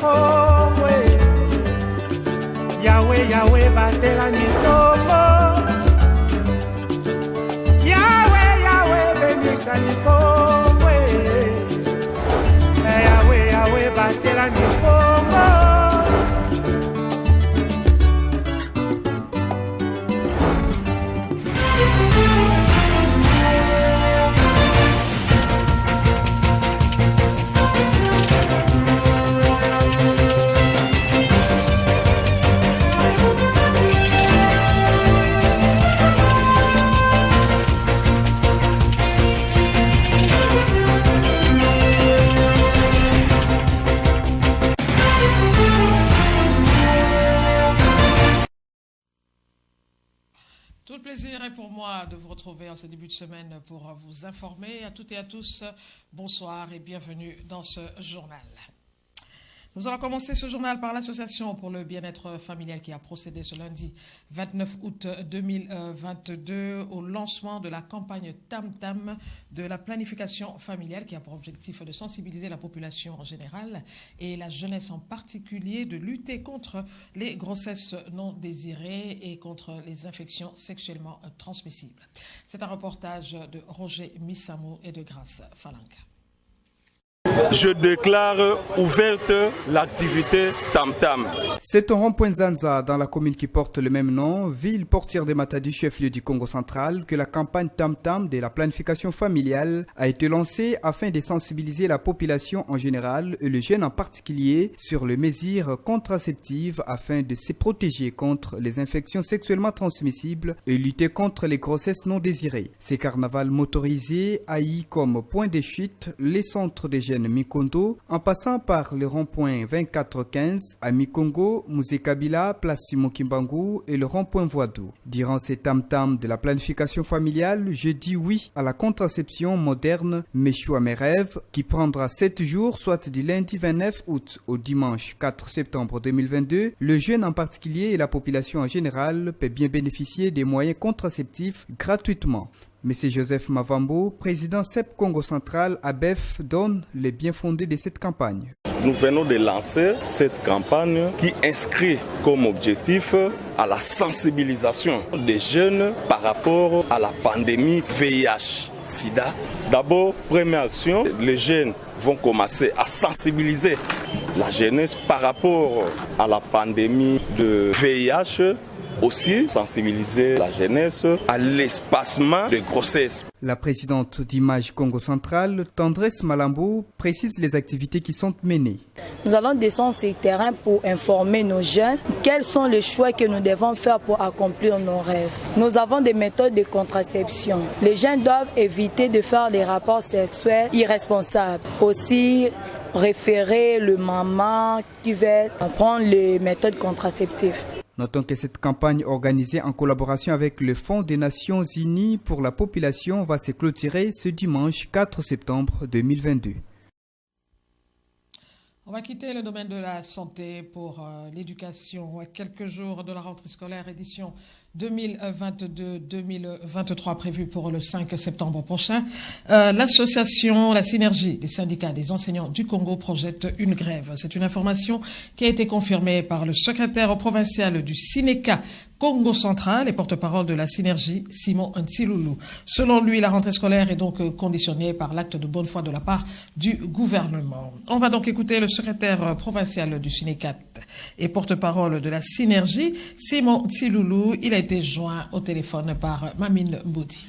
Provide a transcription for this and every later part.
mikongwe. Yahweh, Yahweh, batela mikongo. Yahweh, Yahweh, benisa mikongwe. Yahweh, Yahweh, batela mikongo. Tout le plaisir est pour moi de vous retrouver en ce début de semaine pour vous informer. À toutes et à tous, bonsoir et bienvenue dans ce journal. Nous allons commencer ce journal par l'Association pour le bien-être familial qui a procédé ce lundi 29 août 2022 au lancement de la campagne Tam Tam de la planification familiale qui a pour objectif de sensibiliser la population en général et la jeunesse en particulier, de lutter contre les grossesses non désirées et contre les infections sexuellement transmissibles. C'est un reportage de Roger Missamou et de Grâce Falanka. Je déclare ouverte l'activité Tam Tam. C'est au rond-point Zanza, dans la commune qui porte le même nom, ville portière de Matadi, chef-lieu du Congo central, que la campagne Tam Tam de la planification familiale a été lancée afin de sensibiliser la population en général et les jeunes en particulier sur les mesures contraceptives afin de se protéger contre les infections sexuellement transmissibles et lutter contre les grossesses non désirées. Ces carnavals motorisés a eu comme point de chute les centres des jeunes Mikondo, en passant par le rond-point 2415 à Mikongo, Musée Kabila, place Simon Kimbangu et le rond-point Voadou. Durant ces tam-tams de la planification familiale, je dis oui à la contraception moderne Méchoua mes rêves, qui prendra 7 jours, soit du lundi 29 août au dimanche 4 septembre 2022. Le jeune en particulier et la population en général peut bien bénéficier des moyens contraceptifs gratuitement. Monsieur Joseph Mavambo, président CEP Congo Central, ABEF, donne les bien fondés de cette campagne. Nous venons de lancer cette campagne qui inscrit comme objectif à la sensibilisation des jeunes par rapport à la pandémie VIH-Sida. D'abord, première action, les jeunes vont commencer à sensibiliser la jeunesse par rapport à la pandémie de VIH. Aussi sensibiliser la jeunesse à l'espacement de grossesse. La présidente d'Image Congo Central, Tendresse Malambo, précise les activités qui sont menées. Nous allons descendre sur le terrain pour informer nos jeunes quels sont les choix que nous devons faire pour accomplir nos rêves. Nous avons des méthodes de contraception. Les jeunes doivent éviter de faire des rapports sexuels irresponsables. Aussi, référer le maman qui veut prendre les méthodes contraceptives. Notons que cette campagne organisée en collaboration avec le Fonds des Nations Unies pour la population va se clôturer ce dimanche 4 septembre 2022. On va quitter le domaine de la santé pour l'éducation. Quelques jours de la rentrée scolaire édition 2022-2023 prévue pour le 5 septembre prochain. L'association La Synergie des syndicats des enseignants du Congo projette une grève. C'est une information qui a été confirmée par le secrétaire provincial du Synéca Congo central et porte-parole de la Synergie, Simon Ntsiloulou. Selon lui, la rentrée scolaire est donc conditionnée par l'acte de bonne foi de la part du gouvernement. On va donc écouter le secrétaire provincial du Synécat et porte-parole de la Synergie, Simon Ntsiloulou. Il a été joint au téléphone par Mamine Boudi.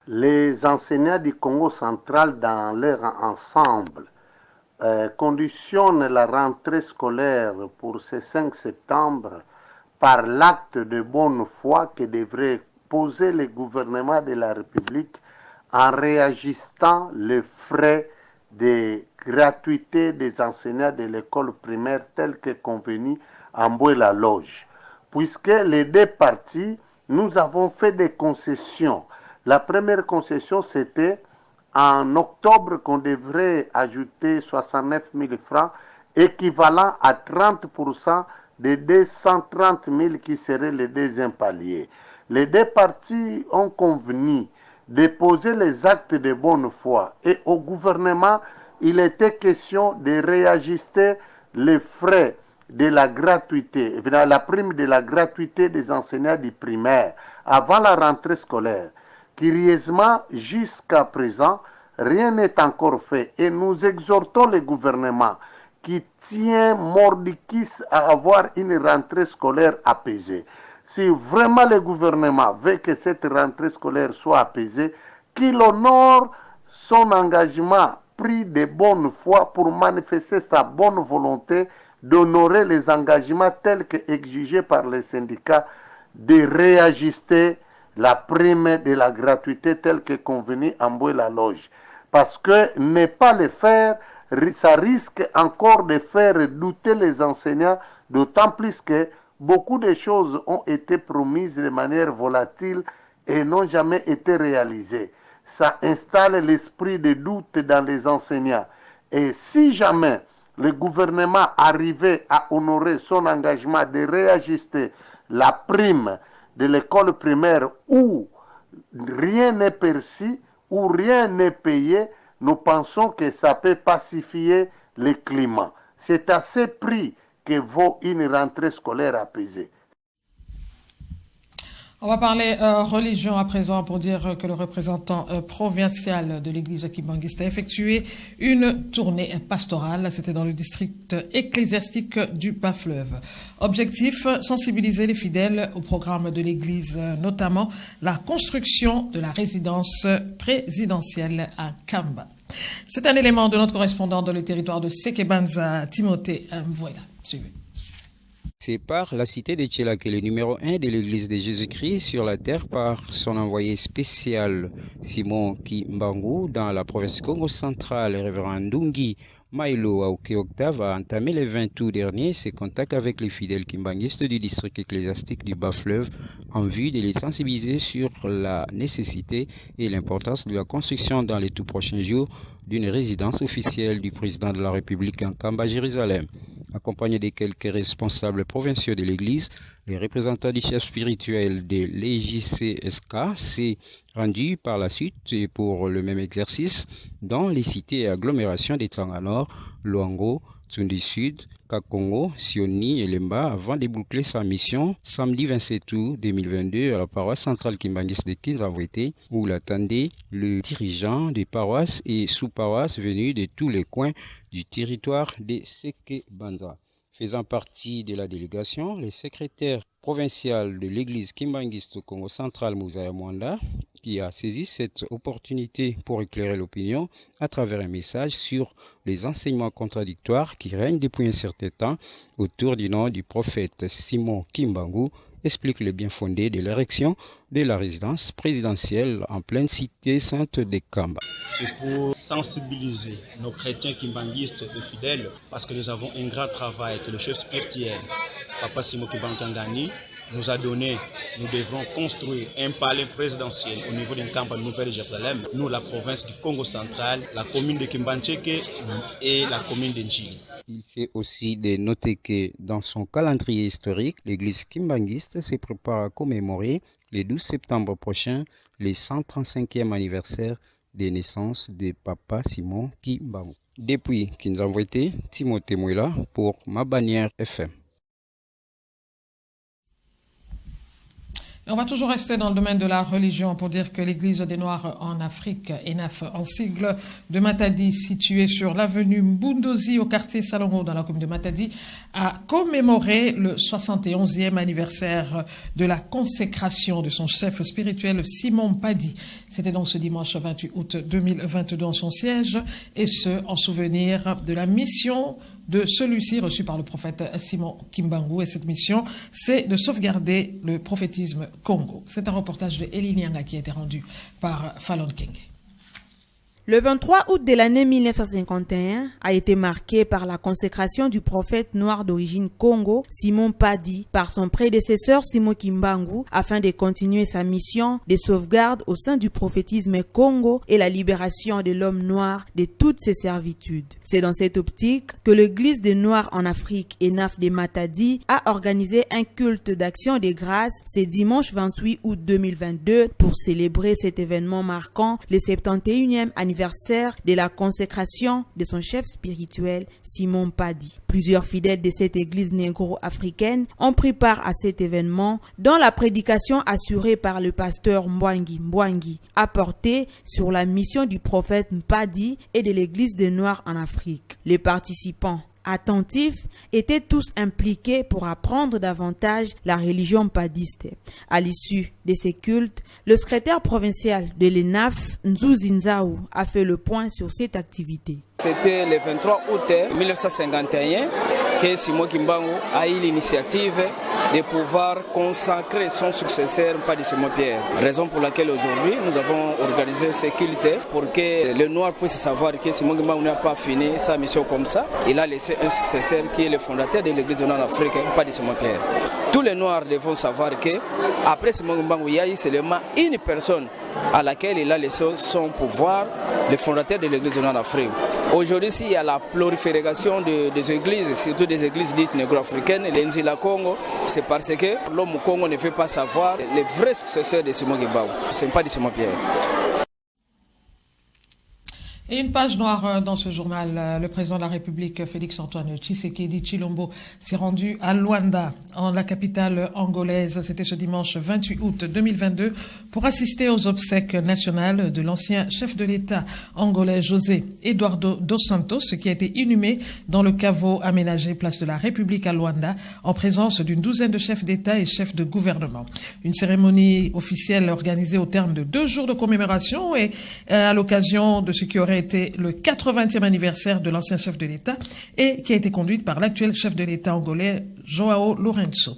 Les enseignants du Congo central dans leur ensemble conditionnent la rentrée scolaire pour ce 5 septembre par l'acte de bonne foi que devrait poser le gouvernement de la République en réajustant les frais de gratuité des enseignants de l'école primaire tel que convenu en Mboué-la-Loge. Puisque les deux parties, nous avons fait des concessions. La première concession, c'était en octobre qu'on devrait ajouter 69 000 francs, équivalent à 30% des 230 000 qui seraient le deuxième palier. Les deux parties ont convenu de poser les actes de bonne foi et au gouvernement, il était question de réajuster les frais de la gratuité, la prime de la gratuité des enseignants du primaire avant la rentrée scolaire. Curieusement, jusqu'à présent, rien n'est encore fait et nous exhortons le gouvernement qui tient mordicus à avoir une rentrée scolaire apaisée. Si vraiment le gouvernement veut que cette rentrée scolaire soit apaisée, qu'il honore son engagement pris de bonne foi pour manifester sa bonne volonté d'honorer les engagements tels que exigés par les syndicats, de réajuster la prime de la gratuité telle que convenue en Bois-la-Loge. Parce que ne pas le faire, ça risque encore de faire douter les enseignants, d'autant plus que beaucoup de choses ont été promises de manière volatile et n'ont jamais été réalisées. Ça installe l'esprit de doute dans les enseignants. Et si jamais le gouvernement arrivait à honorer son engagement de réajuster la prime de l'école primaire où rien n'est perçu, où rien n'est payé, nous pensons que ça peut pacifier le climat. C'est à ce prix que vaut une rentrée scolaire apaisée. On va parler religion à présent pour dire que le représentant provincial de l'église kimbanguiste a effectué une tournée pastorale. C'était dans le district ecclésiastique du Bas-Fleuve. Objectif, sensibiliser les fidèles au programme de l'église, notamment la construction de la résidence présidentielle à Kamba. C'est un élément de notre correspondant dans le territoire de Sekebanza, Timothée Mvoya. Suivez. C'est par la cité de Tchelak, le numéro 1 de l'église de Jésus-Christ sur la terre par son envoyé spécial Simon Kimbangu dans la province Congo centrale, le révérend Ndungi Maïlo Aouké Octave a entamé le 20 août dernier ses contacts avec les fidèles kimbanguistes du district ecclésiastique du Bas-Fleuve en vue de les sensibiliser sur la nécessité et l'importance de la construction dans les tout prochains jours d'une résidence officielle du président de la République en Kamba, Jérusalem. Accompagné de quelques responsables provinciaux de l'Église, les représentants du chef spirituel de l'EJCSK s'est rendu par la suite pour le même exercice dans les cités et agglomérations des Tsanganor, Luango, Tsundi Sud, Kakongo, Sioni et Lemba avant de boucler sa mission samedi 27 août 2022 à la paroisse centrale kimbanguiste de Kinzavouete où l'attendait le dirigeant des paroisses et sous-paroisses venus de tous les coins du territoire de Sekebanza. Faisant partie de la délégation, le secrétaire provincial de l'église kimbanguiste au Congo central, Moussa Mwanda, qui a saisi cette opportunité pour éclairer l'opinion à travers un message sur les enseignements contradictoires qui règnent depuis un certain temps autour du nom du prophète Simon Kimbangu, explique le bien fondé de l'érection de la résidence présidentielle en pleine cité sainte de Kamba. C'est pour sensibiliser nos chrétiens kimbanguistes et fidèles parce que nous avons un grand travail que le chef spirituel, Papa Simon Kimbangu, nous a donné. Nous devons construire un palais présidentiel au niveau d'une campagne nouvelle de Jérusalem. Nous, la province du Congo central, la commune de Kimbancheke et la commune d'Enjili. Il fait aussi de noter que dans son calendrier historique, l'église kimbanguiste se prépare à commémorer le 12 septembre prochain le 135e anniversaire de naissance de Papa Simon Kimbangu. Depuis Kinzavouete, Timothée Mouila pour Ma Bannière FM. On va toujours rester dans le domaine de la religion pour dire que l'Église des Noirs en Afrique, ENAF, en sigle de Matadi, située sur l'avenue Mbundozi au quartier Salongo dans la commune de Matadi, a commémoré le 71e anniversaire de la consécration de son chef spirituel Simon Padi. C'était donc ce dimanche 28 août 2022 en son siège, et ce, en souvenir de la mission de celui-ci reçu par le prophète Simon Kimbangu. Et cette mission, c'est de sauvegarder le prophétisme Congo. C'est un reportage de Eli Nyanga qui a été rendu par Fallon King. Le 23 août de l'année 1951 a été marqué par la consécration du prophète noir d'origine Congo, Simon Padi, par son prédécesseur Simon Kimbangu, afin de continuer sa mission de sauvegarde au sein du prophétisme Congo et la libération de l'homme noir de toutes ses servitudes. C'est dans cette optique que l'Église des Noirs en Afrique, ENAF de Matadi, a organisé un culte d'action de grâce ce dimanche 28 août 2022 pour célébrer cet événement marquant le 71e anniversaire l'anniversaire de la consécration de son chef spirituel Simon Padi. Plusieurs fidèles de cette église négro-africaine ont pris part à cet événement dont la prédication assurée par le pasteur Mbwangi a porté sur la mission du prophète Mpadi et de l'église des Noirs en Afrique. Les participants attentifs étaient tous impliqués pour apprendre davantage la religion padiste. À l'issue de ces cultes, le secrétaire provincial de l'ENAF, Nzuzi Nzaou, a fait le point sur cette activité. C'était le 23 août 1951 que Simon Kimbangu a eu l'initiative de pouvoir consacrer son successeur Mpadi Simon Pierre. Raison pour laquelle aujourd'hui nous avons organisé ce culte pour que le Noir puisse savoir que Simon Kimbangu n'a pas fini sa mission comme ça. Il a laissé un successeur qui est le fondateur de l'église de Nord-Afrique, Mpadi Simon Pierre. Tous les Noirs devront savoir que après Simon Kimbangu, il y a eu seulement une personne à laquelle il a laissé son pouvoir, le fondateur de l'église de Nord-Afrique. Aujourd'hui, s'il y a la prolifération des églises, surtout des églises dites négro-africaines, les Nzila Congo, c'est parce que l'homme Congo ne veut pas savoir les vrais successeurs de Simon Kimbangu. Ce n'est pas de Simon Pierre. Et une page noire dans ce journal. Le président de la République, Félix-Antoine Tshisekedi Tshilombo, s'est rendu à Luanda, en la capitale angolaise. C'était ce dimanche 28 août 2022 pour assister aux obsèques nationales de l'ancien chef de l'État angolais José Eduardo dos Santos, qui a été inhumé dans le caveau aménagé place de la République à Luanda, en présence d'une douzaine de chefs d'État et chefs de gouvernement. Une cérémonie officielle organisée au terme de 2 jours de commémoration et à l'occasion de ce qui aurait été le 80e anniversaire de l'ancien chef de l'État et qui a été conduite par l'actuel chef de l'État angolais, Joao Lourenço.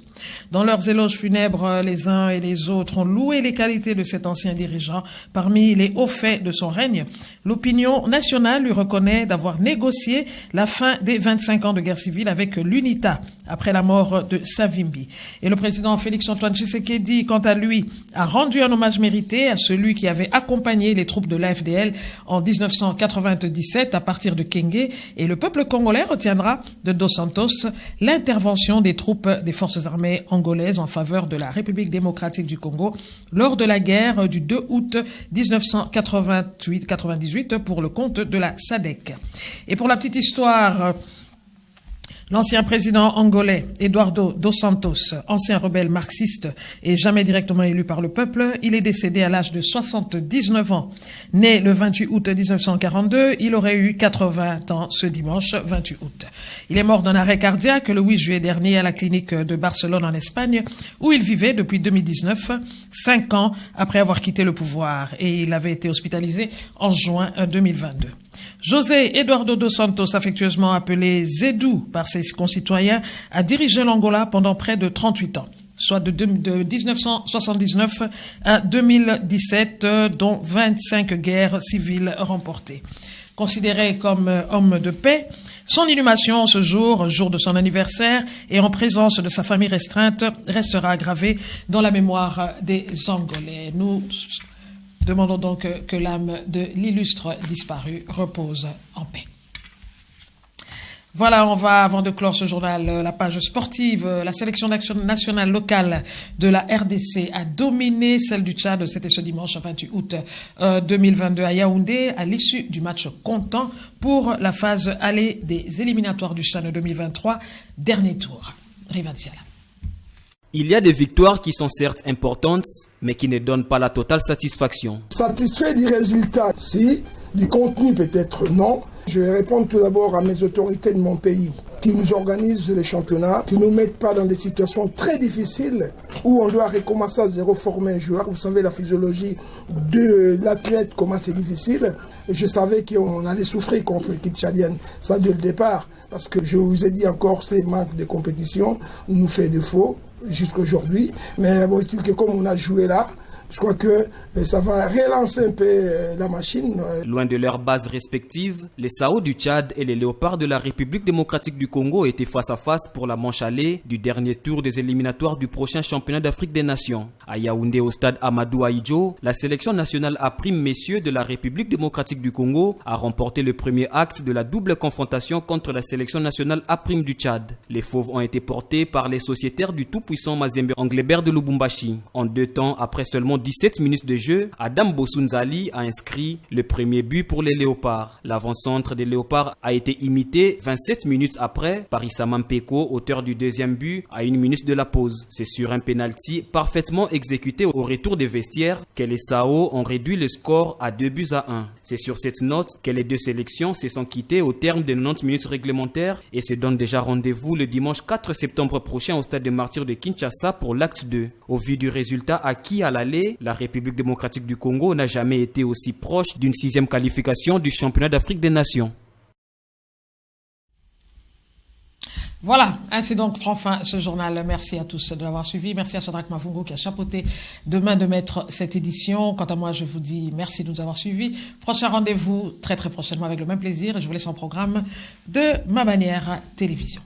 Dans leurs éloges funèbres, les uns et les autres ont loué les qualités de cet ancien dirigeant. Parmi les hauts faits de son règne, l'opinion nationale lui reconnaît d'avoir négocié la fin des 25 ans de guerre civile avec l'UNITA après la mort de Savimbi. Et le président Félix-Antoine Tshisekedi, quant à lui, a rendu un hommage mérité à celui qui avait accompagné les troupes de l'AFDL en 1997 à partir de Kenge, et le peuple congolais retiendra de Dos Santos l'intervention des troupes des forces armées angolaises en faveur de la République démocratique du Congo lors de la guerre du 2 août 1998 pour le compte de la SADC. Et pour la petite histoire, l'ancien président angolais, Eduardo dos Santos, ancien rebelle marxiste et jamais directement élu par le peuple, il est décédé à l'âge de 79 ans. Né le 28 août 1942, il aurait eu 80 ans ce dimanche 28 août. Il est mort d'un arrêt cardiaque le 8 juillet dernier à la clinique de Barcelone en Espagne, où il vivait depuis 2019, 5 ans après avoir quitté le pouvoir, et il avait été hospitalisé en juin 2022. José Eduardo dos Santos, affectueusement appelé Zedou par ses concitoyens, a dirigé l'Angola pendant près de 38 ans, soit de 1979 à 2017, dont 25 guerres civiles remportées. Considéré comme homme de paix, son inhumation ce jour de son anniversaire et en présence de sa famille restreinte, restera gravée dans la mémoire des Angolais. Nous demandons donc que l'âme de l'illustre disparu repose en paix. Voilà, on va, avant de clore ce journal, la page sportive. La sélection nationale locale de la RDC a dominé celle du Tchad. C'était ce dimanche 28 août 2022 à Yaoundé, à l'issue du match comptant pour la phase aller des éliminatoires du CHAN 2023, dernier tour. Rivantiala. Il y a des victoires qui sont certes importantes, mais qui ne donnent pas la totale satisfaction. Satisfait du résultat, si. Du contenu, peut-être non. Je vais répondre tout d'abord à mes autorités de mon pays qui nous organisent les championnats, qui ne nous mettent pas dans des situations très difficiles où on doit recommencer à zéro, former un joueur. Vous savez, la physiologie de l'athlète, comment c'est difficile. Je savais qu'on allait souffrir contre l'équipe tchadienne, ça dès le départ, parce que je vous ai dit encore, ces manques de compétition nous fait défaut jusqu'à aujourd'hui. Mais bon, il que comme on a joué là, je crois que ça va relancer un peu la machine. Loin de leurs bases respectives, les Sao du Tchad et les Léopards de la République démocratique du Congo étaient face à face pour la manche allée du dernier tour des éliminatoires du prochain championnat d'Afrique des Nations. À Yaoundé, au stade Amadou Ahidjo, la sélection nationale à prime messieurs de la République démocratique du Congo a remporté le premier acte de la double confrontation contre la sélection nationale à prime du Tchad. Les fauves ont été portés par les sociétaires du tout-puissant Mazembe Anglebert de Lubumbashi. En 2 temps, après seulement seulement 17 minutes de jeu, Adam Bosunzali a inscrit le premier but pour les Léopards. L'avant-centre des Léopards a été imité 27 minutes après par Issa Mampeko, auteur du deuxième but, à 1 minute de la pause. C'est sur un penalty parfaitement exécuté au retour des vestiaires que les Sao ont réduit le score à 2-1. C'est sur cette note que les deux sélections se sont quittées au terme de 90 minutes réglementaires et se donnent déjà rendez-vous le dimanche 4 septembre prochain au stade des Martyrs de Kinshasa pour l'acte 2. Au vu du résultat acquis à l'aller, la République démocratique du Congo n'a jamais été aussi proche d'une 6e qualification du championnat d'Afrique des Nations. Voilà, ainsi donc prend fin ce journal. Merci à tous de l'avoir suivi. Merci à Shadrach Mavungo qui a chapeauté de main de maître cette édition. Quant à moi, je vous dis merci de nous avoir suivis. Prochain rendez-vous très prochainement avec le même plaisir. Et je vous laisse en programme de Ma Bannière Télévision.